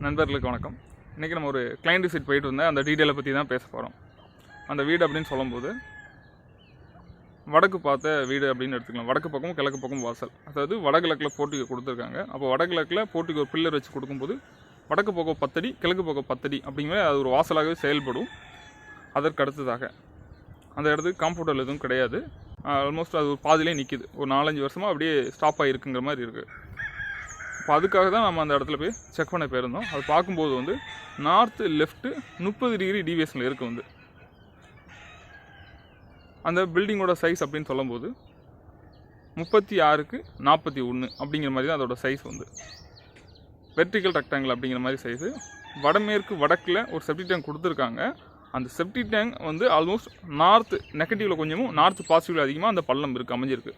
நண்பர்களுக்கு வணக்கம். இன்றைக்கி நம்ம ஒரு கிளைண்ட் விசிட் போயிட்டு வந்தேன். அந்த டீட்டெயிலை பற்றி தான் பேச போகிறோம். அந்த வீடு அப்படின்னு சொல்லும்போது வடக்கு பார்த்த வீடு அப்படின்னு எடுத்துக்கலாம். வடக்கு பக்கம் கிழக்கு பக்கம் வாசல், அதாவது வடகிழக்கில் போர்ட்டிகோ கொடுத்துருக்காங்க. அப்போ வடகிழக்கில் போர்ட்டிகோ ஒரு பில்லர் வச்சு கொடுக்கும்போது வடக்கு பக்கம் 10 அடி கிழக்கு பக்கம் 10 அடி அப்படிங்கிற அது ஒரு வாசலாகவே செயல்படும். அதற்கு அடுத்ததாக அந்த இடத்துக்கு காம்பவுண்டர் எதுவும் கிடையாது. ஆல்மோஸ்ட் அது ஒரு பாதிலே நிற்கிது. ஒரு 4-5 வருஷமாக அப்படியே ஸ்டாப் ஆகிருக்குங்கிற மாதிரி இருக்குது. இப்போ அதுக்காக தான் நம்ம அந்த இடத்துல போய் செக் பண்ண போயிருந்தோம். அது பார்க்கும்போது வந்து நார்த்து லெஃப்ட்டு 30 டிகிரி டிவியேஷனில் இருக்குது. வந்து அந்த பில்டிங்கோட சைஸ் அப்படின்னு சொல்லும்போது 36க்கு 41 அப்படிங்கிற மாதிரி தான் அதோட சைஸ். வந்து வெர்டிக்கல் ரெக்டாங்கிள் அப்படிங்கிற மாதிரி சைஸு. வடமேற்கு வடக்கில் ஒரு செப்டி டேங்க் கொடுத்துருக்காங்க. அந்த செப்டி டேங்க் வந்து ஆல்மோஸ்ட் நார்த்து நெகட்டிவில் கொஞ்சமும் நார்த்து பாசிட்டிவில் அதிகமாக அந்த பள்ளம் இருக்குது, அமைஞ்சிருக்கு.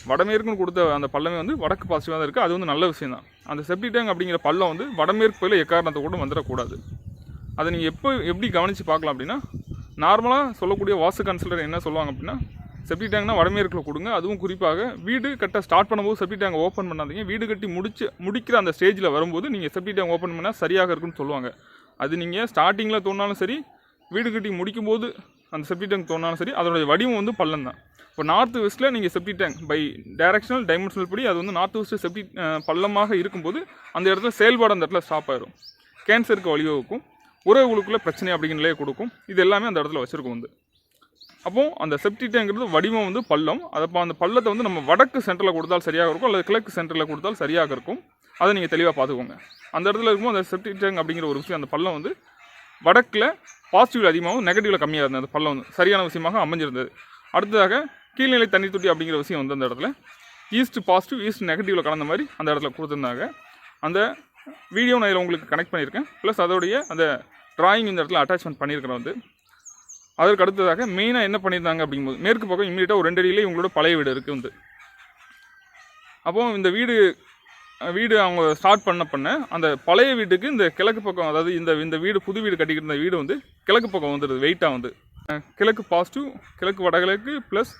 வடமேற்குன்னு கொடுத்த அந்த பள்ளமே வந்து வடக்கு பாசிட்டிவாக தான் இருக்குது. அது வந்து நல்ல விஷயம் தான். அந்த செப்டி டேங்க் அப்படிங்கிற பள்ளம் வந்து வடமேற்கு பயில எக்காரணத்தை கூட வந்துடக்கூடாது. அதை நீங்கள் எப்படி கவனித்து பார்க்கலாம் அப்படின்னா, நார்மலாக சொல்லக்கூடிய வாஸ்து கன்சல்டர் என்ன சொல்லுவாங்க அப்படின்னா, செப்டி டேங்க்னா வடமேற்கில் கொடுங்க. அதுவும் குறிப்பாக வீடு கட்ட ஸ்டார்ட் பண்ணும்போது செப்டி டேங்க் ஓப்பன் பண்ணாதீங்க. வீடு கட்டி முடிக்கிற அந்த ஸ்டேஜில் வரும்போது நீங்கள் செப்டி டேங்க் ஓப்பன் பண்ணால் சரியாக இருக்குன்னு சொல்லுவாங்க. அது நீங்கள் ஸ்டார்டிங்கில் தோணாலும் சரி, வீடு கட்டி முடிக்கும்போது அந்த செப்டி டேங்க் தோணாலும் சரி, அதோடைய வடிவம் வந்து பள்ளம் தான். இப்போ நார்த் வெஸ்ட்டில் நீங்கள் septic tank by directional dimensional படி அது வந்து நார்த் வெஸ்ட்டு செப்டி பள்ளமாக இருக்கும்போது அந்த இடத்துல செயல்பாடு அந்த இடத்துல ஸ்டாப் ஆயிடும். கேன்சருக்கு வழிவகுக்கும், உறவுகளுக்குள்ள பிரச்சனை அப்படிங்கிறதே கொடுக்கும். இது எல்லாமே அந்த இடத்துல வச்சுருக்கோம். வந்து அப்போது அந்த செப்டி டேங்கிறது வடிவம் வந்து பள்ளம். அதப்போ அந்த பள்ளத்தை வந்து நம்ம வடக்கு சென்டரில் கொடுத்தால் சரியாக இருக்கும், அல்லது கிழக்கு சென்டரில் கொடுத்தால் சரியாக இருக்கும். அதை நீங்கள் தெளிவாக பார்த்துக்கோங்க. அந்த இடத்துல இருக்கும்போது அந்த செப்டி டேங்க் அப்படிங்கிற ஒரு விஷயம், அந்த பள்ளம் வந்து வடக்கில் பாசிட்டிவில் அதிகமாகவும் நெகட்டிவில் கம்மியாக இருந்தது. அந்த பள்ளம் வந்து சரியான விஷயமாக அமைஞ்சிருந்தது. அடுத்ததாக கீழ்நிலை தண்ணி தொட்டி அப்படிங்கிற விஷயம் வந்து அந்த இடத்துல ஈஸ்ட் பாசிட்டிவ் ஈஸ்ட் நெகட்டிவில் கலந்த மாதிரி அந்த இடத்துல கொடுத்துருந்தாங்க. அந்த வீடியோ நான் இதில் உங்களுக்கு கனெக்ட் பண்ணியிருக்கேன். ப்ளஸ் அதோடைய அந்த ட்ராயிங் இந்த இடத்துல அட்டாச்மெண்ட் பண்ணியிருக்கிறேன். வந்து அதற்கு அடுத்ததாக மெயினாக என்ன பண்ணியிருந்தாங்க அப்படிங்கும்போது, மேற்கு பக்கம் இம்மீடியட்டாக ஒரு 2 அடியிலே இவங்களோட பழைய வீடு இருக்குது. வந்து அப்போது இந்த வீடு அவங்க ஸ்டார்ட் பண்ண அந்த பழைய வீட்டுக்கு இந்த கிழக்கு பக்கம், அதாவது இந்த வீடு புது வீடு கட்டிக்கிட்டு இருந்த வீடு வந்து கிழக்கு பக்கம் வந்துடுது. வெயிட்டாக வந்து கிழக்கு பாசிட்டிவ், கிழக்கு வடகிழக்கு ப்ளஸ்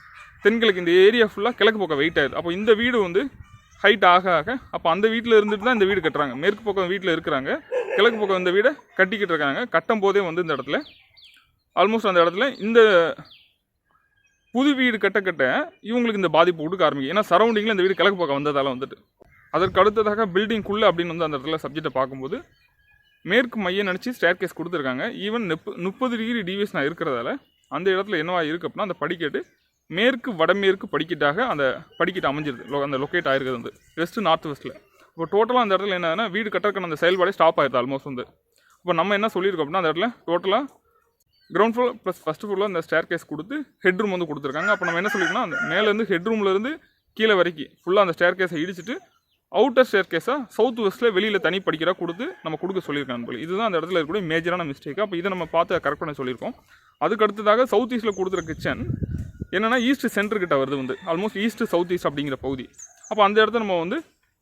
தென்கிழக்கு, இந்த ஏரியா ஃபுல்லாக கிழக்கு பக்கம் வெயிட் ஆகுது. அப்போ இந்த வீடு வந்து ஹைட் ஆக அப்போ அந்த வீட்டில் இருந்துட்டு தான் இந்த வீடு கட்டுறாங்க. மேற்கு பக்கம் வீட்டில் இருக்கிறாங்க, கிழக்கு பக்கம் இந்த வீடை கட்டிக்கிட்டு இருக்காங்க. கட்டும் போதே வந்து இந்த இடத்துல ஆல்மோஸ்ட் அந்த இடத்துல இந்த புது வீடு கட்ட இவங்களுக்கு இந்த பாதிப்பு கொடுக்க ஆரம்பிக்கும். ஏன்னா சரௌண்டிங்கில் இந்த வீடு கிழக்கு பக்கம் வந்ததால் வந்துட்டு. அதற்கு அடுத்ததாக பில்டிங்குள்ளே அப்படின்னு வந்து அந்த இடத்துல சப்ஜெக்டை பார்க்கும்போது மேற்கு மையம் நினச்சி ஸ்டேர் கேஸ் கொடுத்துருக்காங்க. ஈவன் 30 டிகிரி டிவியேஷனாக இருக்கிறதால அந்த இடத்துல என்னவா இருக்குது அப்படின்னா, அந்த படிக்கட்டு மேற்கு வடமேற்கு படிக்கட்டாக அந்த படிக்கட்டு அமைஞ்சிருது. அந்த லொக்கேட் ஆகிருக்குது வந்து வெஸ்ட்டு நார்த் வெஸ்ட்டில். இப்போ டோட்டலாக அந்த இடத்துல என்னன்னா வீடு கட்டுறதுக்கான அந்த செயல்பாடே ஸ்டாப் ஆகிடுது ஆல்மோஸ்ட். வந்து இப்போ நம்ம என்ன சொல்லியிருக்கோம் அப்படின்னா, அந்த இடத்துல டோட்டலாக கிரவுண்ட் ஃப்ளோர் ப்ளஸ் ஃபஸ்ட் ஃப்ளோரில் அந்த ஸ்டேர் கேஸ் கொடுத்து ஹெட்ரூம் வந்து கொடுத்துருக்காங்க. அப்போ நம்ம என்ன சொல்லியிருக்கோம்னா, அந்த மேலேருந்து ஹெட்ரூம்லேருந்து கீழே வரைக்கும் ஃபுல்லாக அந்த ஸ்டேர் கேஸை இடிச்சிட்டு அவுட்டர் ஸ்டேர் கேஸாக சவுத் வெஸ்ட்டில் வெளியில் தனி படிக்கிறா கொடுக்க சொல்லியிருக்காங்க போல. இதுதான் அந்த இடத்துல இருக்கக்கூடிய மேஜரான மிஸ்டேக். அப்போ இதை நம்ம பார்த்து கரெக்ட் பண்ண சொல்லியிருக்கோம். அதுக்கு அடுத்ததாக சவுத் ஈஸ்ட்டில் கொடுத்துற கிச்சன் என்னென்னா ஈஸ்ட் சென்டர்கிட்ட வருது. வந்து ஆல்மோஸ்ட் ஈஸ்ட் சவுத் ஈஸ்ட் அப்படிங்கிற பகுதி. அப்போ அந்த இடத்த நம்ம வந்து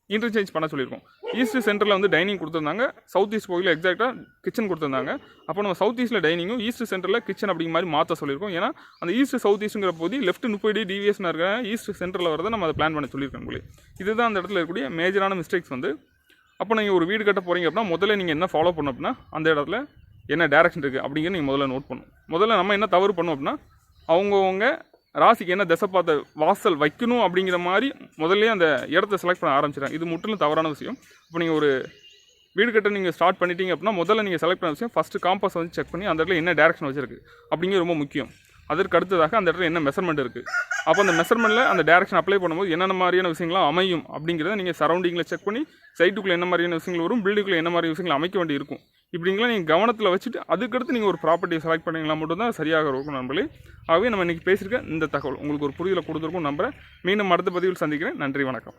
இன்டர்சேஞ்ச் பண்ண சொல்லியிருக்கோம். ஈஸ்ட் சென்டரில் வந்து டைனிங் கொடுத்துருந்தாங்க, சவுத் ஈஸ்ட் பகுதியில் எக்ஸாக்டாக கிச்சன் கொடுத்துருந்தாங்க. அப்போ நம்ம சவுத் ஈஸ்ட்டில் டைனிங்கும் ஈஸ்ட் சென்டரில் கிச்சன் அப்படிங்கிற மாதிரி மாற்ற சொல்லியிருக்கோம். ஏன்னா அந்த ஈஸ்ட் சவுத் ஈஸ்ட்டுங்கிற பகுதி லெஃப்ட் 30 டிவியேஷனாக இருக்கிற ஈஸ்ட் சென்டரில் வரதை நம்ம அதை பிளான் பண்ண சொல்லியிருக்கோம் போல. இதுதான் அந்த இடத்துல இருக்கக்கூடிய மேஜரான மிஸ்டேக்ஸ். வந்து அப்போ நீங்கள் ஒரு வீடு கட்ட போகிறீங்க அப்படின்னா முதல்ல நீங்கள் என்ன ஃபாலோ பண்ணணும் அப்படின்னா, அந்த இடத்துல என்ன டேரக்ஷன் இருக்குது அப்படிங்கிற நீங்கள் முதல்ல நோட் பண்ணணும். முதல்ல நம்ம என்ன தவறு பண்ணோம் அப்படின்னா, அவங்கவுங்க ராசிக்கு என்ன திசை பார்த்த வாசல் வைக்கணும் அப்படிங்கிற மாதிரி முதல்ல அந்த இடத்த செலக்ட் பண்ண ஆரம்பிச்சிடறாங்க. இது முற்றிலும் தவறான விஷயம். இப்போ நீங்கள் ஒரு வீடு கட்ட நீங்கள் ஸ்டார்ட் பண்ணிட்டீங்க அப்படின்னா முதல்ல நீங்கள் செலக்ட் பண்ண விஷயம் ஃபஸ்ட்டு காம்பஸ் வந்து செக் பண்ணி அந்த இடத்துல என்ன டேரக்ஷன் வச்சிருக்கு அப்படிங்கிற ரொம்ப முக்கியம். அதற்கு அடுத்ததாக அந்த இடத்துல என்ன மெஷர்மெண்ட் இருக்குது, அப்போ அந்த மெஷர்மெண்ட்டில் அந்த டேரக்ஷன் அப்ளை பண்ணும்போது என்னென்ன மாதிரியான விஷயங்களாம் அமையும் அப்படிங்கிறத நீங்கள் சரௌண்டிங்கில் செக் பண்ணி சைட்டுக்குள்ளே என்ன மாதிரியான விஷயங்கள் வரும், பில்டிங்குள்ளே என்ன மாதிரி விஷயங்கள் அமைக்க வேண்டி இருக்கும், இப்படிங்களாம் நீங்கள் கவனத்தில் வச்சுட்டு அதுக்கடுத்து நீங்கள் ஒரு ப்ராப்பர்ட்டியை செலக்ட் பண்ணிங்களா மட்டும்தான் சரியாக இருக்கும் நண்பர்களே. ஆகவே நம்ம இன்றைக்கி பேசியிருக்க இந்த தகவல் உங்களுக்கு ஒரு புரிதலை கொடுத்துருக்கும் நம்புகிறேன். மீண்டும் அடுத்த பதிவில் சந்திக்கிறேன். நன்றி, வணக்கம்.